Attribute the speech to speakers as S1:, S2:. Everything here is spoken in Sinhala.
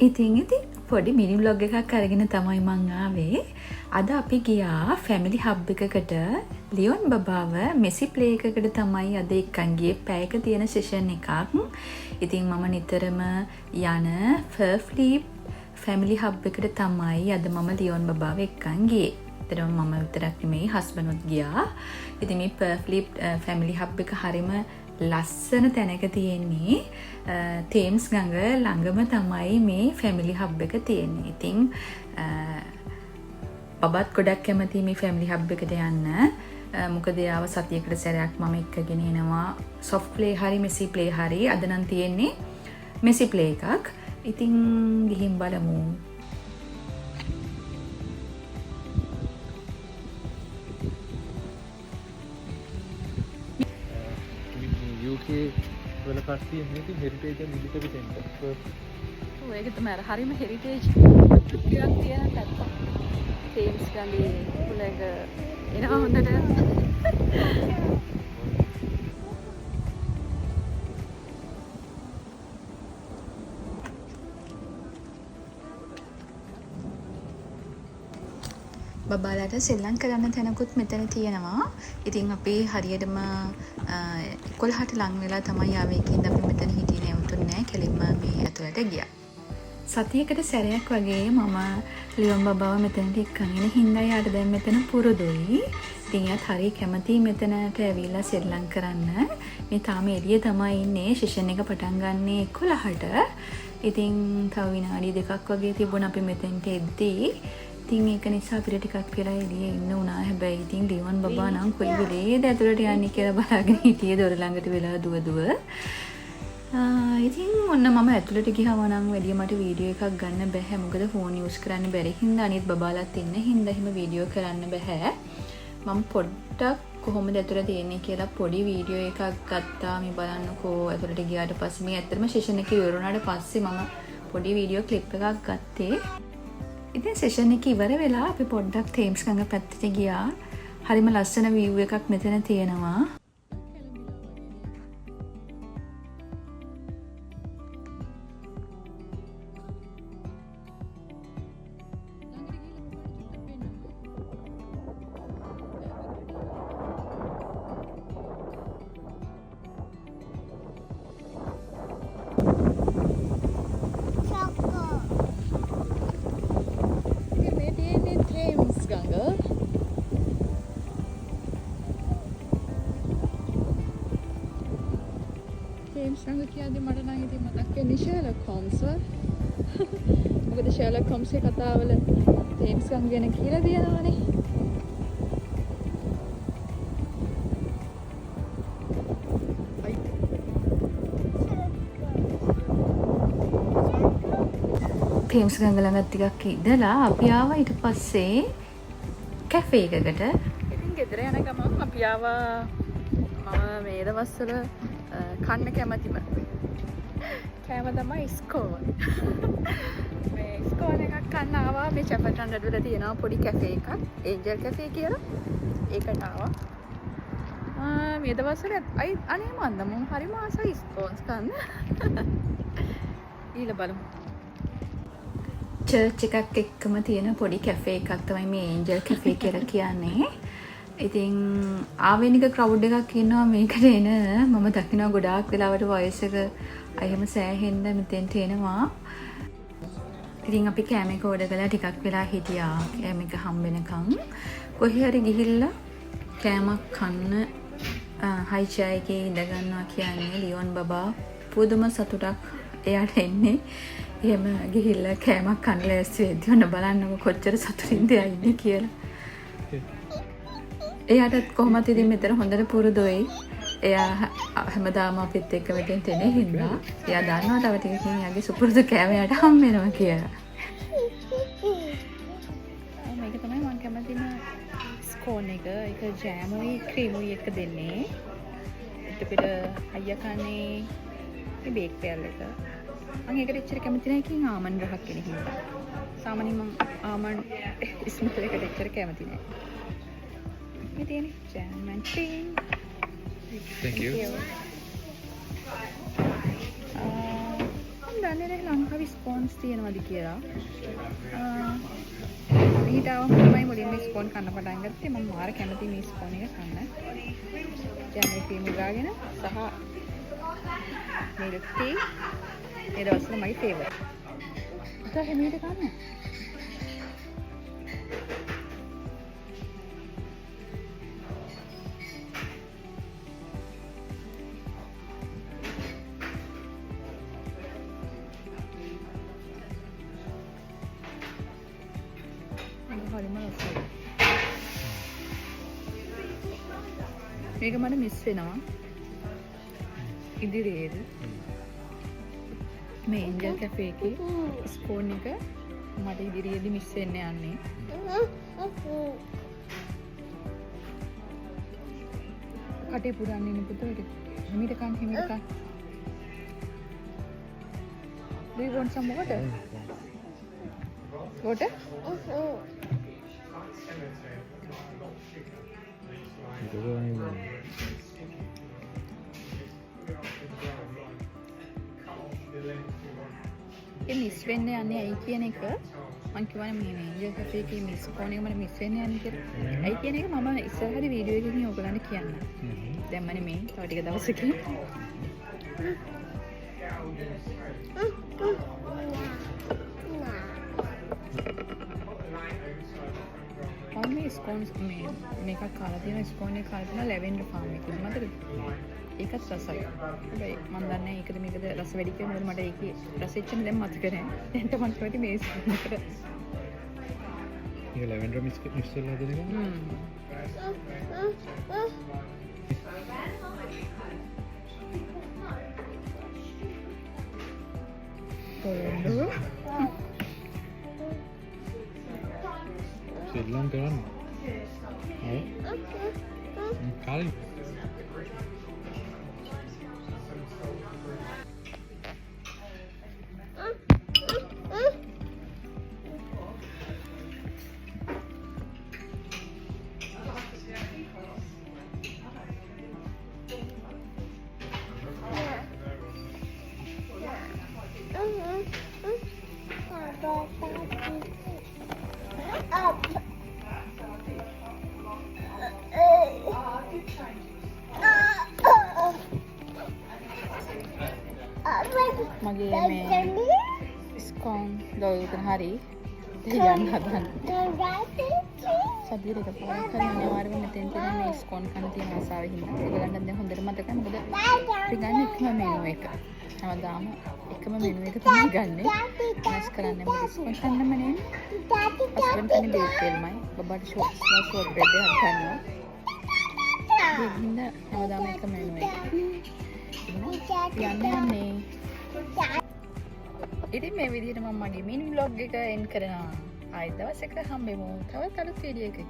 S1: ඉතින් පොඩි මිනි බ්ලොග් එකක් අරගෙන තමයි මං ආවේ. අද අපි ගියා ෆැමිලි හබ් එකකට. ලියොන් බබාව මෙසි ප්ලේ එකකට තමයි අද එක්කන් ගියේ. පැයක තියෙන සෙෂන් එකක්. ඉතින් මම නිතරම යන ෆර්ෆ්ලීප් ෆැමිලි හබ් එකට තමයි අද මම ලියොන් බබාව එක්කන් ගියේ. ඒතරම මම විතරක් නෙමෙයි හස්බන්ඩ්වත් ගියා. ඉතින් මේ ෆර්ෆ්ලීප් ෆැමිලි හබ් එක හරිම ලස්සන තැනක තියෙන්නේ. තේම්ස් ගඟ ළඟම තමයි මේ ෆැමිලි හබ් එක තියෙන්නේ. ඉතින් බබත් ගොඩක් කැමති මේ ෆැමිලි හබ් එකට යන්න. මොකද යාව සතියකට සැරයක් මම එක්කගෙන එනවා. සොෆ්ට් ප්ලේ හරි මෙසි ප්ලේ හරි. අද නම් තියෙන්නේ මෙසි ප්ලේ එකක්. ඉතින් ගිහින් බලමු.
S2: UK වල කට්ටිය මේක හෙරිටේජ් and මිලිටරි සෙන්ටර්.
S1: ඔය ඒක තමයි අර හරියම හෙරිටේජ් එකක් තියෙන පැත්ත. තේම්ස් ගඟේ කුලක එනවා හොඳට. බබාලාට සෙල්ලම් කරන්න තැනකුත් මෙතන තියෙනවා. ඉතින් අපි හරියටම 11ට ලං වෙලා තමයි ආවේ. ඒකින්ද අපි මෙතන හිටියේ නැවතුනේ නැහැ. කෙලින්ම මේ ඇතුළට ගියා. සතියකට සැරයක් වගේ මම ලියොන් බබාව මෙතනට එක්කගෙන හින්දා යාට දැන් මෙතන පුරුදුයි. ඉතින් යාත් හරිය කැමතියි මෙතනට ඇවිල්ලා සෙල්ලම් කරන්න. මේ තාම එළිය තමයි ඉන්නේ. සෙෂන් එක පටන් ගන්නේ 11ට. ඉතින් තව විනාඩි 2ක් වගේ තිබුණා අපි මෙතනට එද්දී. ඉතින් ඒක නිසා අපිට ටිකක් වෙලා එළියේ ඉන්න උනා. හැබැයි ඉතින් ලියොන් බබා නම් කොයි වෙලේද ඇතුළට යන්නේ කියලා බලාගෙන හිටියේ දොර ළඟට වෙලා දුව. ඉතින් ඔන්න මම ඇතුළට ගියාම නම් වැඩි මට වීඩියෝ එකක් ගන්න බැහැ. මොකද ෆෝන් යූස් කරන්න බැරි හින්දා අනිත් බබාලාත් ඉන්න හින්දා එහෙම වීඩියෝ කරන්න බැහැ. මම පොඩ්ඩක් කොහොමද ඇතුළට තියෙන්නේ කියලා පොඩි වීඩියෝ එකක් ගත්තා. මේ බලන්නකෝ ඇතුළට ගියාට පස්සේ මේ ඇත්තටම සෙෂන් එක ඉවර වුණාට පස්සේ මම පොඩි වීඩියෝ ක්ලිප් එකක් ගත්තේ. ඉතින් සෙෂන් එක ඉවර වෙලා අපි පොඩ්ඩක් තේම්ස් ගඟ පැත්තට ගියා. හරිම ලස්සන view එකක් මෙතන තියෙනවා. තේම්ස් ගඟ කියද්දි මට නම් ඉතින් මතක් වෙන්නේ ෂර්ලොක් හෝම්ස්. මොකද ෂර්ලොක් හෝම්ස්ගේ කතාවල තේම්ස් ගඟ ගැන කියලා දෙනවනේ. තේම්ස් ගඟ ළඟ ටිකක් ඉඳලා අපි ආවා ඊට පස්සේ කැෆේ එකකට. ඉතින් ගෙදර යන ගමන් අපි ආවා මම මේ දවස්වල කන්න කැමතිම කෑම තමයි ස්කෝන්. මේ ස්කෝන් එකක් කන්න ආවා. මේ චැපටන් රඩ් වල තියෙනවා පොඩි කැෆේ එකක්. ඒන්ජල් කැෆේ කියලා. ඒකට ආවා. මේ දවස්වල අනේ මන්ද මම හරිම ආසයි ස්කෝන්ස් කන්න. ඊළ බලමු. චර්ච් එකක් එක්කම තියෙන පොඩි කැෆේ එකක් තමයි මේ ඒන්ජල් කැෆේ කියලා කියන්නේ. ඉතින් ආවෙනික ක්‍රවුඩ් එකක් ඉන්නවා මේකට එන. මම දකිනවා ගොඩාක් වෙලාවට වයස් එක අයම සෑහෙන්න මෙතෙන්ට එනවා. ඉතින් අපි කෑම එක ඕඩර් කරලා ටිකක් වෙලා හිටියා. කෑම එක හම්බ වෙනකන් කොහේ හරි ගිහිල්ලා කෑමක් කන්න හයි චයි එකේ ඉඳ ගන්නවා කියන්නේ ලියොන් බබා පුදුම සතුටක් එයාට එන්නේ. එහෙම ගිහිල්ලා කෑමක් කන්න ලෑස්ති වෙද්දී ඔන්න බලන්නකො කොච්චර සතුටින්ද එයා ඉන්නේ කියලා. එයාටත් කොහොමද ඉතින් මෙතන හොඳට පුරුදුයි. එයා හැමදාම අපිත් එක්ක මෙතෙන්ට එන්නේ හින්දා එයා දන්නවා තව ටිකකින් එයාගේ සුපුරුදු කෑම එයාට හම්බ වෙනවා කියලා. මේක තමයි මම කැමතිම ස්කෝන් එක. ඒක ජෑමුයි ක්‍රීමුයි එක දෙන්නේ. ඊට පිට අයියා කන්නේ මේ බේක් පෙරල් එක. මම ඒකට එච්චර කැමති නැහැ කින් ආමන්ඩ් රහක් කෙනෙක් හින්දා. සාමාන්‍යයෙන් මම ආමන්ඩ් ස්මූත් එකට එච්චර කැමති නැහැ. Ini jam and cream.
S2: Thank you.
S1: දන්නේ නැහැ ලංකාවේ ස්පෝන්ස් තියෙනවද කියලා. ඊට අවම තමයි මුලින්ම ස්පෝන් කන්න පටන් ගත්තේ. මම මාර කැමති මේ ස්පෝන් එක කන්න. දැන් මේ ක්‍රීම් ගාගෙන සහ මිල්ක් ටී ඒ දවස්වල මගේ ෆේවරිට්. ඒක හැමෝට කන්න. මේක මට මිස් වෙනවා ඉදිරියේදී මේ එන්ජල් කැෆේ එකේ ස්පෝන් එක මට ඉදිරියේදී මිස් වෙන්න යන්නේ. කටේ පුරන්නේ නේ පුතේ. හිමිට කන්. Do you want some water? Water? A miss වෙන්න යන්නේ ඇයි කියන එක මම කියවනේ මේ එන්ජල් කැෆේ එකේ මිස් ෆෝන් එක මට මිස් වෙන්න යන්නේ කියලා. ඇයි කියන එක මම ඉස්සරහදී වීඩියෝ එකකින් ඔයගලන්ට කියන්න. දැම්මනේ මේ තව ටික දවසකින්. මම මේ ස්කෝන්ස් මේකක් කාලා තියෙන ස්කෝන් එක කාලා තියෙන ලැවෙන්ඩර් ෆාම් එකේ මතකද? ඒකත් රසයි. හැබැයි මම දන්නේ ඒකද මේකද රස වැඩි කියලා. මොකද මට ඒකේ රස එච්චර දැන් මතක නැහැ. දැන් තමයි කවටි මේ ස්කෝන් එකට.
S2: ඒක ලැවෙන්ඩර් මික්ස් කරලා දෙන එක. සෙල්ලම් කරන්න. කාලේ
S1: මගේ මේ ස්කෝන් දොල්කන හරි යන්න හදන්න. සබ්ජෙක්ට් එක පාස් කරලා අනිවාර්යයෙන්ම මෙතෙන් තියෙන මේ ස්කෝන් කන තියෙන ආසාවෙ හින්දා ඒගොල්ලන්ට දැන් හොඳට මතකයි. මොකද අපි ගන්න එකම මෙනු එක. හැමදාම එකම මෙනු එක තමයි ගන්නෙ. මෑෂ් කරන්නේ මොකද ස්කෝන් කන්නම නේ. අස්බන් කන්නේ බේස් තෙල්මයි. බබාට ෂෝට් බ්‍රෙඩ් එකක් ගන්නවා. ඒක හින්දා හැමදාම එකම මෙනු එක. යන්නේ ඉතින් මේ විදිහට මම මගේ මිනි vlog එක එන්ඩ් කරනවා. ආයෙත් දවසක හම්බෙමු තවත් අලුත් වීඩියෝ එකකින්.